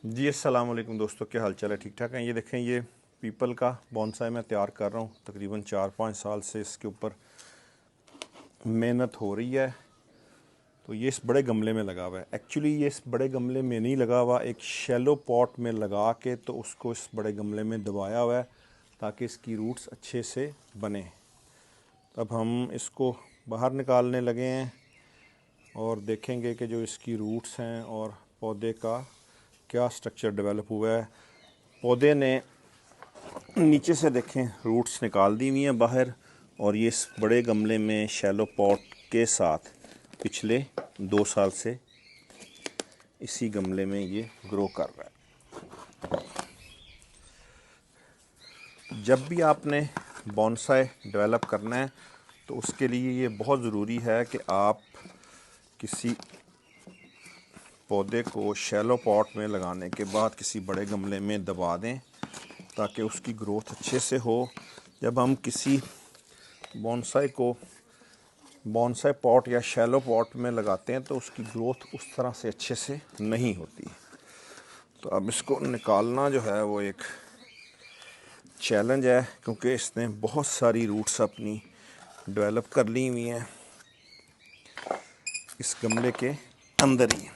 जी अस्सलाम वालेकुम दोस्तों, क्या हाल चाल है? ठीक ठाक हैं? ये देखें, ये पीपल का बॉन्साई मैं तैयार कर रहा हूँ। तकरीबन 4-5 साल से इसके ऊपर मेहनत हो रही है। तो ये इस बड़े गमले में लगा हुआ है। एक्चुअली ये इस बड़े गमले में नहीं लगा हुआ, एक शैलो पॉट में लगा के तो उसको इस बड़े गमले में दबाया हुआ है ताकि इसकी रूट्स अच्छे से बने। अब हम इसको बाहर निकालने लगे हैं और देखेंगे कि जो इसकी रूट्स हैं और पौधे का क्या स्ट्रक्चर डेवलप हुआ है। पौधे ने नीचे से देखें रूट्स निकाल दी हुई हैं बाहर, और ये इस बड़े गमले में शैलो पॉट के साथ पिछले 2 साल से इसी गमले में ये ग्रो कर रहा है। जब भी आपने बॉन्साई डेवलप करना है तो उसके लिए ये बहुत ज़रूरी है कि आप किसी पौधे को शैलो पॉट में लगाने के बाद किसी बड़े गमले में दबा दें ताकि उसकी ग्रोथ अच्छे से हो। जब हम किसी बॉन्साई को बॉन्साई पॉट या शैलो पॉट में लगाते हैं तो उसकी ग्रोथ उस तरह से अच्छे से नहीं होती। तो अब इसको निकालना जो है वो एक चैलेंज है, क्योंकि इसने बहुत सारी रूट्स अपनी डेवलप कर ली हुई हैं इस गमले के अंदर ही।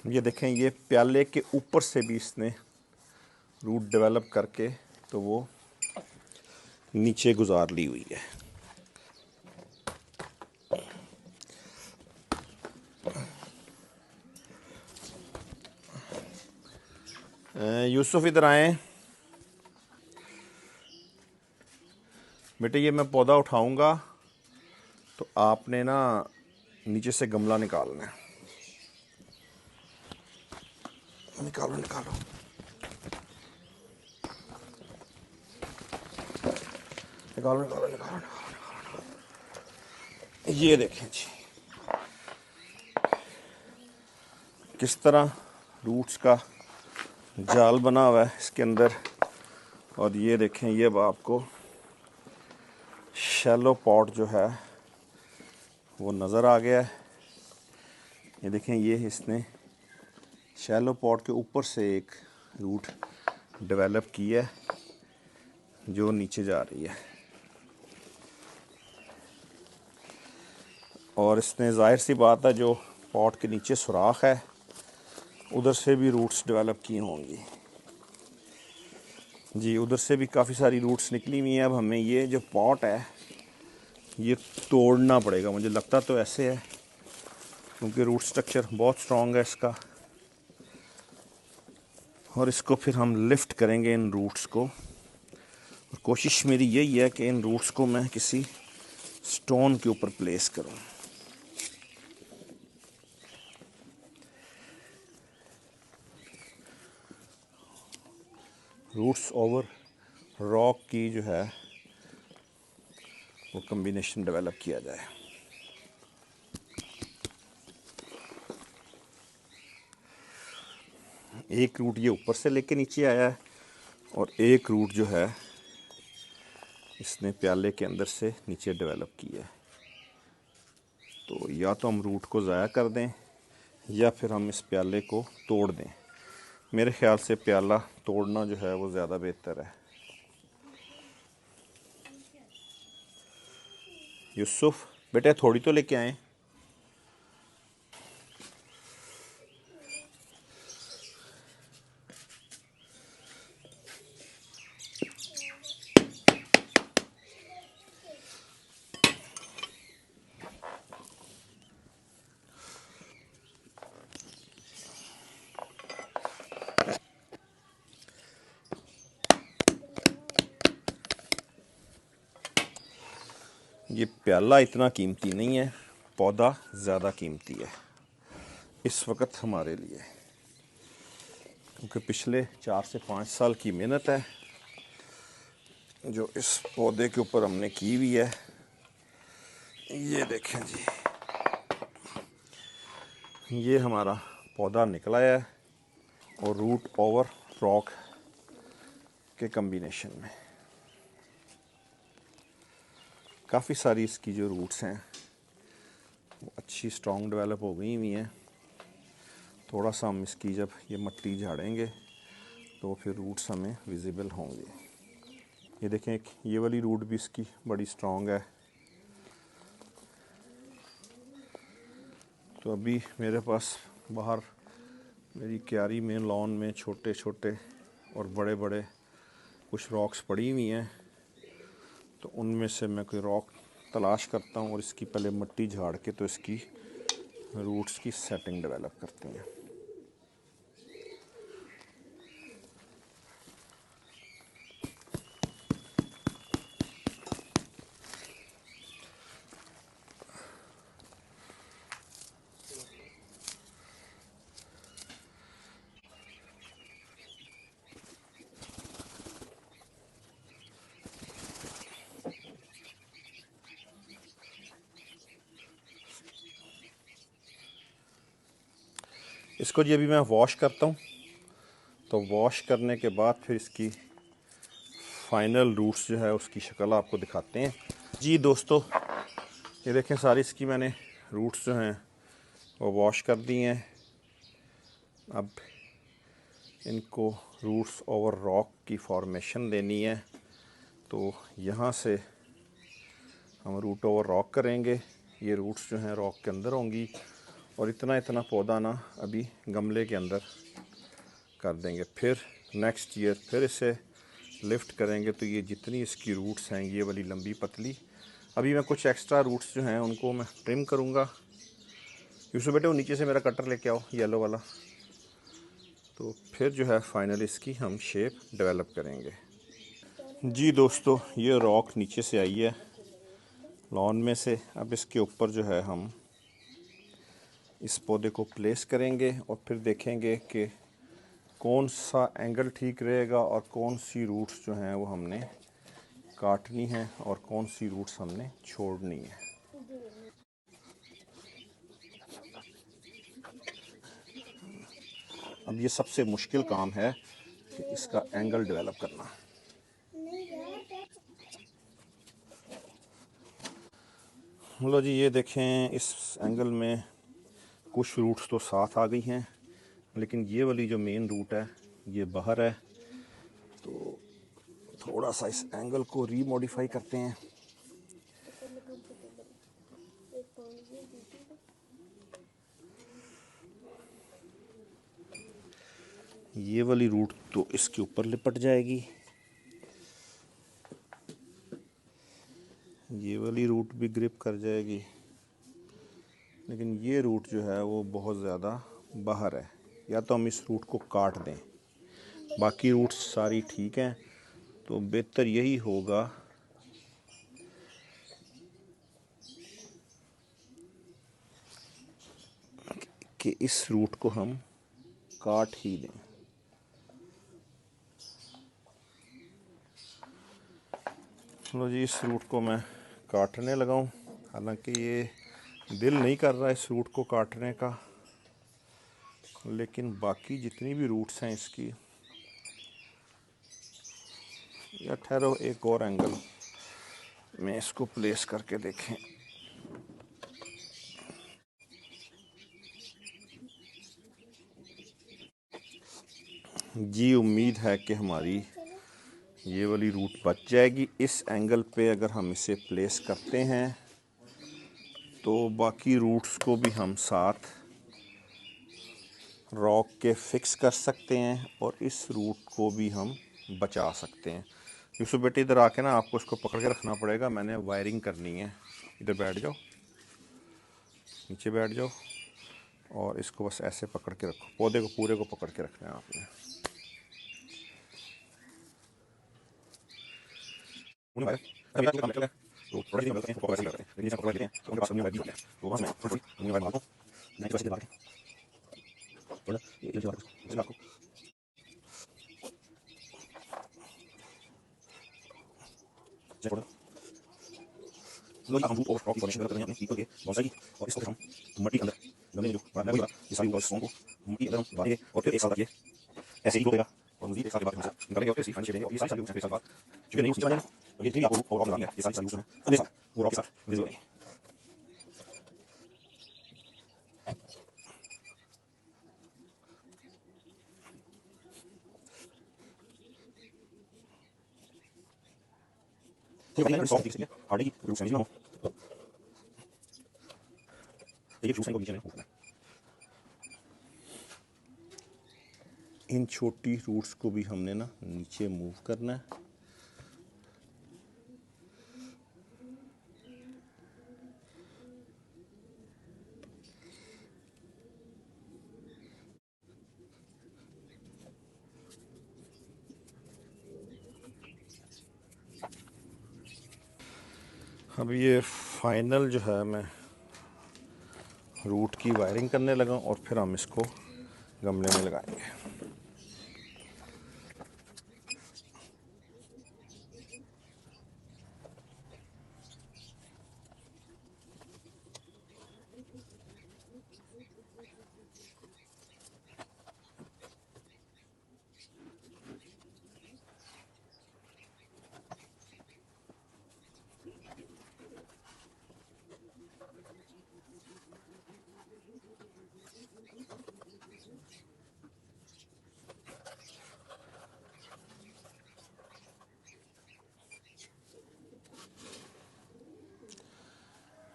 ये देखें, ये प्याले के ऊपर से भी इसने रूट डेवलप करके तो वो नीचे गुजार ली हुई है। यूसुफ इधर आए बेटे। ये मैं पौधा उठाऊंगा तो आपने ना नीचे से गमला निकालना है। निकालो निकालो निकालो निकालो निकालो निकालो। ये देखें जी किस तरह रूट्स का जाल बना हुआ है इसके अंदर। और ये देखें, ये अब आपको शैलो पॉट जो है वो नज़र आ गया है। ये देखें, ये इसने शैलो पॉट के ऊपर से एक रूट डेवलप की है जो नीचे जा रही है। और इसने जाहिर सी बात है जो पॉट के नीचे सुराख है उधर से भी रूट्स डेवलप की होंगी। जी, उधर से भी काफ़ी सारी रूट्स निकली हुई हैं। अब हमें ये जो पॉट है ये तोड़ना पड़ेगा, मुझे लगता तो ऐसे है, क्योंकि रूट स्ट्रक्चर बहुत स्ट्रॉन्ग है इसका। और इसको फिर हम लिफ्ट करेंगे इन रूट्स को। और कोशिश मेरी यही है कि इन रूट्स को मैं किसी स्टोन के ऊपर प्लेस करूं। रूट्स ओवर रॉक की जो है वो कम्बिनेशन डेवलप किया जाए। एक रूट ये ऊपर से लेके नीचे आया है और एक रूट जो है इसने प्याले के अंदर से नीचे डेवलप किया है। तो या तो हम रूट को ज़ाया कर दें या फिर हम इस प्याले को तोड़ दें। मेरे ख़्याल से प्याला तोड़ना जो है वो ज़्यादा बेहतर है। यूसुफ बेटे, थोड़ी तो लेके आए। ये प्याला इतना कीमती नहीं है, पौधा ज़्यादा कीमती है इस वक्त हमारे लिए, क्योंकि पिछले 4 से 5 साल की मेहनत है जो इस पौधे के ऊपर हमने की हुई है। ये देखें जी, ये हमारा पौधा निकला है और रूट ओवर रॉक के कम्बिनेशन में। काफ़ी सारी इसकी जो रूट्स हैं वो अच्छी स्ट्रॉन्ग डेवलप हो गई हुई हैं। थोड़ा सा हम इसकी जब ये मट्टी झाड़ेंगे तो फिर रूट्स हमें विजिबल होंगे। ये देखें, एक ये वाली रूट भी इसकी बड़ी स्ट्रॉन्ग है। तो अभी मेरे पास बाहर मेरी क्यारी में, लॉन में छोटे छोटे और बड़े बड़े कुछ रॉक्स पड़ी हुई हैं। तो उनमें से मैं कोई रॉक तलाश करता हूँ और इसकी पहले मट्टी झाड़ के तो इसकी रूट्स की सेटिंग डेवलप करते हैं। इसको जी अभी मैं वॉश करता हूँ। तो वॉश करने के बाद फिर इसकी फाइनल रूट्स जो है उसकी शक्ल आपको दिखाते हैं। जी दोस्तों, ये देखें, सारी इसकी मैंने रूट्स जो हैं वो वॉश कर दी हैं। अब इनको रूट्स ओवर रॉक की फॉर्मेशन देनी है। तो यहाँ से हम रूट ओवर रॉक करेंगे। ये रूट्स जो हैं रॉक के अंदर होंगी और इतना इतना पौधा ना अभी गमले के अंदर कर देंगे। फिर नेक्स्ट ईयर फिर इसे लिफ्ट करेंगे तो ये जितनी इसकी रूट्स हैं ये वाली लंबी पतली, अभी मैं कुछ एक्स्ट्रा रूट्स जो हैं उनको मैं ट्रिम करूँगा। यूसुफ बेटे, वो नीचे से मेरा कटर लेके आओ, येलो वाला। तो फिर जो है फाइनल इसकी हम शेप डेवलप करेंगे। जी दोस्तों, ये रॉक नीचे से आई है लॉन में से। अब इसके ऊपर जो है हम इस पौधे को प्लेस करेंगे और फिर देखेंगे कि कौन सा एंगल ठीक रहेगा और कौन सी रूट्स जो हैं वो हमने काटनी है और कौन सी रूट्स हमने छोड़नी है। अब ये सबसे मुश्किल काम है कि इसका एंगल डेवलप करना। लो जी, ये देखें, इस एंगल में कुछ रूट्स तो साथ आ गई हैं, लेकिन ये वाली जो मेन रूट है ये बाहर है। तो थोड़ा सा इस एंगल को रीमॉडिफाई करते हैं। ये वाली रूट तो इसके ऊपर लिपट जाएगी, ये वाली रूट भी ग्रिप कर जाएगी, लेकिन ये रूट जो है वो बहुत ज़्यादा बाहर है। या तो हम इस रूट को काट दें, बाकी रूट्स सारी ठीक हैं। तो बेहतर यही होगा कि इस रूट को हम काट ही दें। चलो जी, इस रूट को मैं काटने लगा हूँ। हालांकि ये दिल नहीं कर रहा इस रूट को काटने का, लेकिन बाकी जितनी भी रूट्स हैं इसकी, या ठहरो एक और एंगल में इसको प्लेस करके देखें। जी उम्मीद है कि हमारी ये वाली रूट बच जाएगी। इस एंगल पे अगर हम इसे प्लेस करते हैं तो बाकी रूट्स को भी हम साथ रॉक के फिक्स कर सकते हैं और इस रूट को भी हम बचा सकते हैं। यूसुफ बेटे, इधर आके ना आपको इसको पकड़ के रखना पड़ेगा, मैंने वायरिंग करनी है। इधर बैठ जाओ, नीचे बैठ जाओ और इसको बस ऐसे पकड़ के रखो। पौधे को पूरे को पकड़ के रखना है आपने। तो थोड़ा सी करते हैं, फोकस करते हैं, लेकिन पकड़ लेते हैं तो उनके पास अपनी वाइब भी है। तो बस मैं थोड़ी अपनी वाइब मारता हूँ, 90% दिला के थोड़ा ये जो आपको थोड़ा लो, हम रूट और रॉक की फॉर्मेशन कर रहे हैं अपने पीपल के बॉन्साई की। और इसको फिर हम मट्टी अंदर गमले में जो ये सारी रूट को मट्टी अंदर हम मट्टी अंदर हम डालेंगे और फिर एक साल तक ये ऐसे ही ग्रो करेगा और मज़ीद 1 साल के बाद हम इसे निकालेंगे और फिर इसी फाइनल शेप देंगे। और ये सारी साल यूज़ हैं, फिर 1 साल बाद चूँकि नई उसकी जाएंगे तो ये जितनी भी आपको और लगानी है ये सारी साल यूज़ हैं अगले साल वो रॉक के साथ विजिबल रहेंगे। ठीक है, सॉफ्ट दिख है हार्डली रूट्स में हो ये रूट्स को नीचे में होना। इन छोटी रूट्स को भी हमने ना नीचे मूव करना है। अब ये फाइनल जो है मैं रूट की वायरिंग करने लगा और फिर हम इसको गमले में लगाएंगे।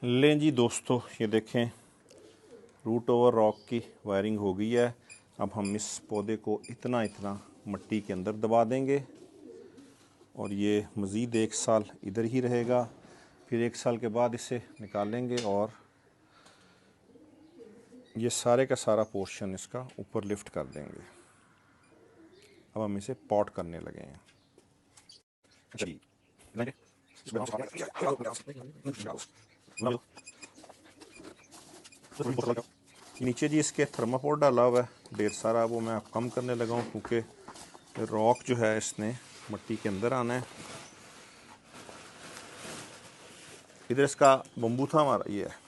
लें जी दोस्तों, ये देखें रूट ओवर रॉक की वायरिंग हो गई है। अब हम इस पौधे को इतना इतना मिट्टी के अंदर दबा देंगे और ये मज़ीद 1 साल इधर ही रहेगा। फिर 1 साल के बाद इसे निकालेंगे और ये सारे का सारा पोर्शन इसका ऊपर लिफ्ट कर देंगे। अब हम इसे पॉट करने लगे हैं। नीचे जी इसके थर्माकोल डाला हुआ है ढेर सारा, वो मैं कम करने लगा हूँ क्योंकि रॉक जो है इसने मिट्टी के अंदर आना है। इधर इसका बम्बू था हमारा, ये है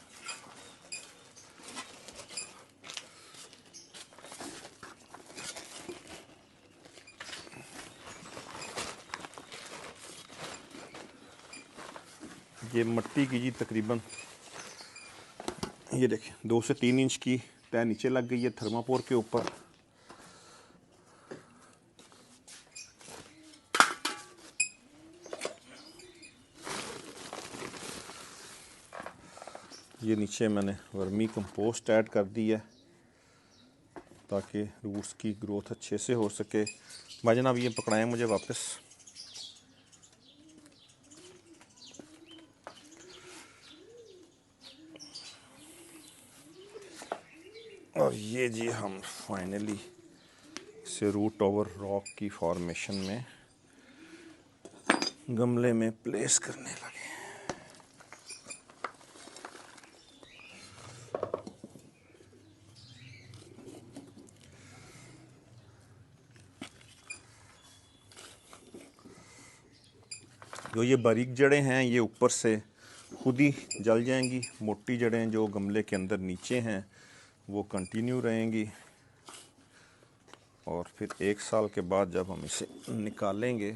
ये मिट्टी की जी तकरीबन ये देखें 2 से 3 इंच की तय नीचे लग गई है थर्माकोल के ऊपर। ये नीचे मैंने वर्मी कंपोस्ट ऐड कर दी है ताकि रूट्स की ग्रोथ अच्छे से हो सके। भाई जनाब ये पकड़ाएं मुझे वापस। और ये जी हम फाइनली इसे रूट ओवर रॉक की फॉर्मेशन में गमले में प्लेस करने लगे। जो ये बारीक जड़ें हैं ये ऊपर से खुद ही जल जाएंगी, मोटी जड़ें जो गमले के अंदर नीचे हैं वो कंटिन्यू रहेंगी। और फिर 1 साल के बाद जब हम इसे निकालेंगे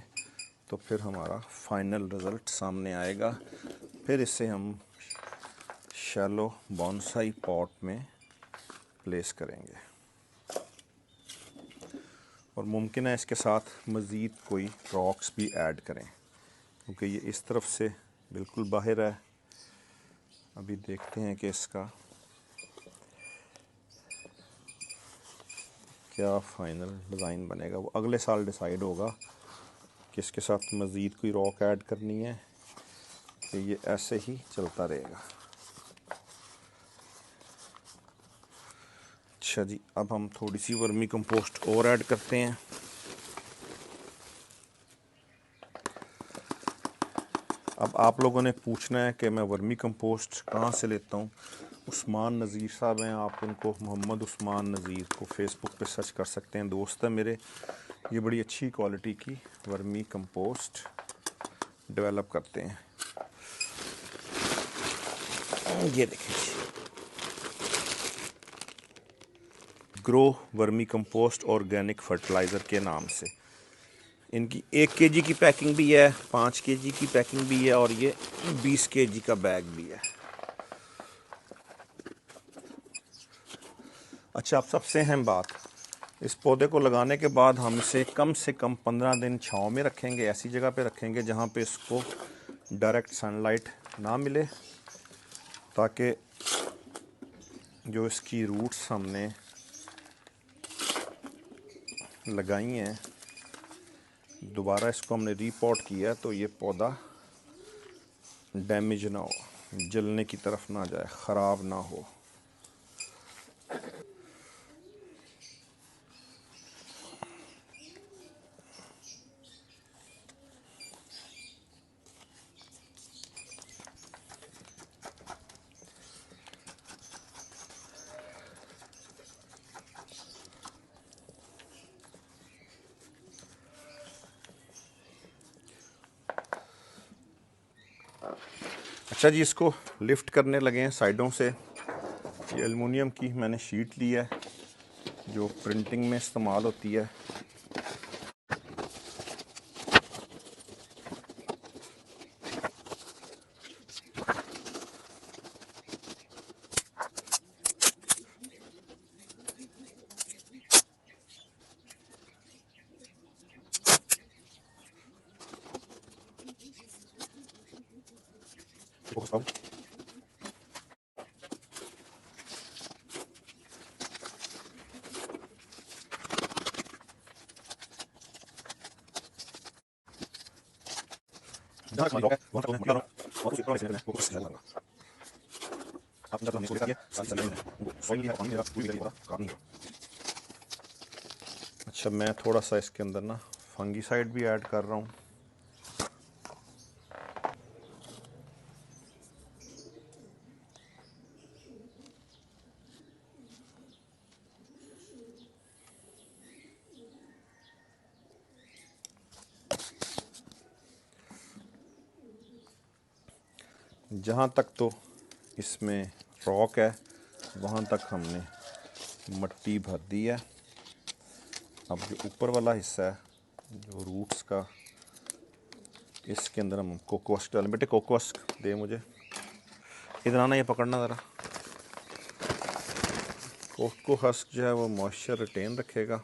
तो फिर हमारा फाइनल रिज़ल्ट सामने आएगा। फिर इसे हम शैलो बॉन्साई पॉट में प्लेस करेंगे और मुमकिन है इसके साथ मज़ीद कोई रॉक्स भी ऐड करें क्योंकि ये इस तरफ से बिल्कुल बाहर है। अभी देखते हैं कि इसका क्या फाइनल डिज़ाइन बनेगा, वो अगले साल डिसाइड होगा कि इसके साथ मज़ीद कोई रॉक ऐड करनी है कि ये ऐसे ही चलता रहेगा। अच्छा जी, अब हम थोड़ी सी वर्मी कंपोस्ट और ऐड करते हैं। अब आप लोगों ने पूछना है कि मैं वर्मी कंपोस्ट कहाँ से लेता हूँ। उस्मान नज़ीर साहब हैं, आप उनको मोहम्मद उस्मान नज़ीर को फेसबुक पे सर्च कर सकते हैं, दोस्त है मेरे। ये बड़ी अच्छी क्वालिटी की वर्मी कंपोस्ट डेवलप करते हैं। ये देखिए grow vermi compost organic fertiliser के नाम से। इनकी 1 केजी की पैकिंग भी है, 5 केजी की पैकिंग भी है और ये 20 केजी का बैग भी है। अच्छा, अब सबसे अहम बात, इस पौधे को लगाने के बाद हम इसे कम से कम 15 दिन छाँव में रखेंगे। ऐसी जगह पे रखेंगे जहाँ पे इसको डायरेक्ट सनलाइट ना मिले, ताकि जो इसकी रूट्स हमने लगाई हैं, दोबारा इसको हमने रीपॉट किया तो ये पौधा डैमेज ना हो, जलने की तरफ ना जाए, ख़राब ना हो। अच्छा जी, इसको लिफ्ट करने लगे हैं साइडों से। ये एलुमिनियम की मैंने शीट ली है जो प्रिंटिंग में इस्तेमाल होती है। अच्छा, मैं थोड़ा सा इसके अंदर ना फंगीसाइड भी ऐड कर रहा हूँ। जहाँ तक तो इसमें रॉक है वहाँ तक हमने मट्टी भर दी है। अब जो ऊपर वाला हिस्सा है, जो रूट्स का, इसके अंदर हम कोकोस्क डालें। बेटे कोकोस्क दे मुझे, इधर आना, ये पकड़ना ज़रा। कोको हस्क जो है वो मॉइस्चर रिटेन रखेगा।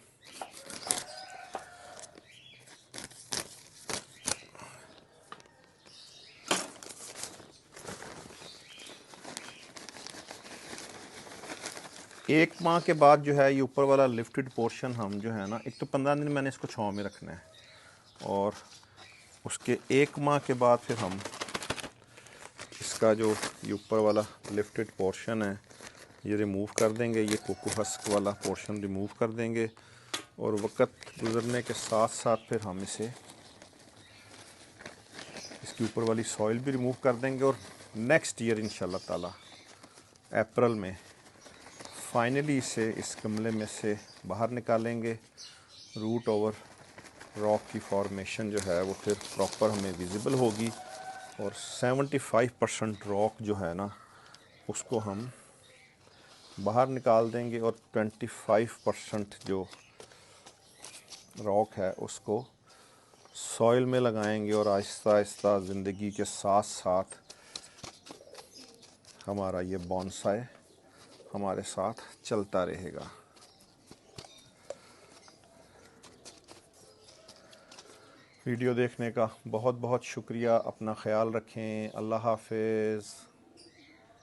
एक माह के बाद जो है ये ऊपर वाला लिफ्टेड पोर्शन हम जो है ना, एक तो 15 दिन मैंने इसको छाँव में रखना है और उसके 1 माह के बाद फिर हम इसका जो ये ऊपर वाला लिफ्टेड पोर्शन है ये रिमूव कर देंगे। ये कोको हस्क वाला पोर्शन रिमूव कर देंगे और वक्त गुज़रने के साथ साथ फिर हम इसे, इसके ऊपर वाली सॉइल भी रिमूव कर देंगे और नेक्स्ट ईयर इंशाल्लाह ताला अप्रैल में फाइनली इसे इस गमले में से बाहर निकालेंगे। रूट ओवर रॉक की फॉर्मेशन जो है वो फिर प्रॉपर हमें विजिबल होगी और 75% रॉक जो है ना उसको हम बाहर निकाल देंगे और 25% जो रॉक है उसको सॉइल में लगाएंगे और आहिस्ता आहिस्ता ज़िंदगी के साथ साथ हमारा ये बॉन्साई हमारे साथ चलता रहेगा। वीडियो देखने का बहुत बहुत शुक्रिया। अपना ख्याल रखें। अल्लाह हाफ़िज़।